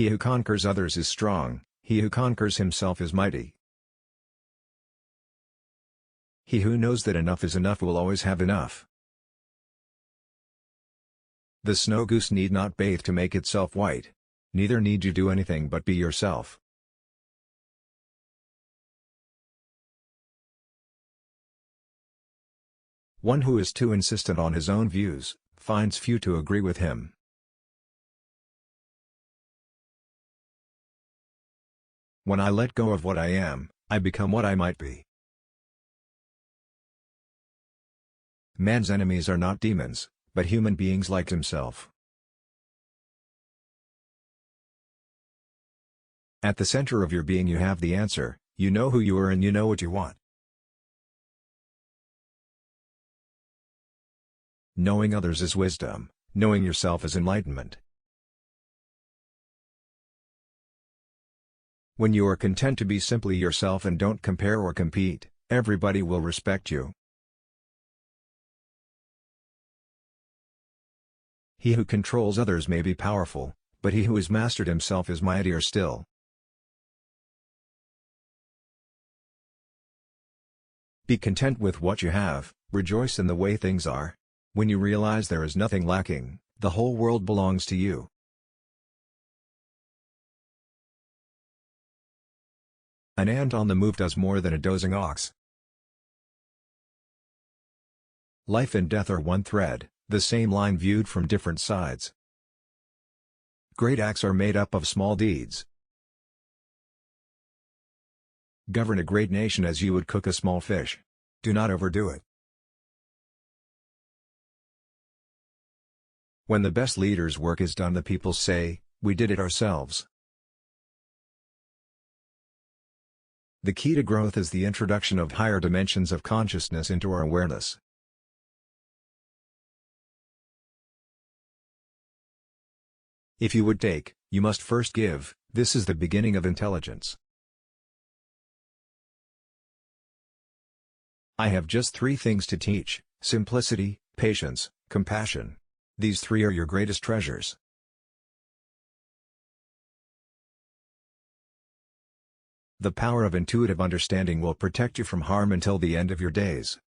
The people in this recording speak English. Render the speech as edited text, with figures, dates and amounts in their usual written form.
He who conquers others is strong, he who conquers himself is mighty. He who knows that enough is enough will always have enough. The snow goose need not bathe to make itself white. Neither need you do anything but be yourself. One who is too insistent on his own views, finds few to agree with him. When I let go of what I am, I become what I might be. Man's enemies are not demons, but human beings like himself. At the center of your being you have the answer, you know who you are and you know what you want. Knowing others is wisdom, knowing yourself is enlightenment. When you are content to be simply yourself and don't compare or compete, everybody will respect you. He who controls others may be powerful, but he who is mastered himself is mightier still. Be content with what you have, rejoice in the way things are. When you realize there is nothing lacking, the whole world belongs to you. An ant on the move does more than a dozing ox. Life and death are one thread, the same line viewed from different sides. Great acts are made up of small deeds. Govern a great nation as you would cook a small fish. Do not overdo it. When the best leader's work is done, the people say, "We did it ourselves." The key to growth is the introduction of higher dimensions of consciousness into our awareness. If you would take, you must first give. This is the beginning of intelligence. I have just 3 things to teach: simplicity, patience, compassion. These 3 are your greatest treasures. The power of intuitive understanding will protect you from harm until the end of your days.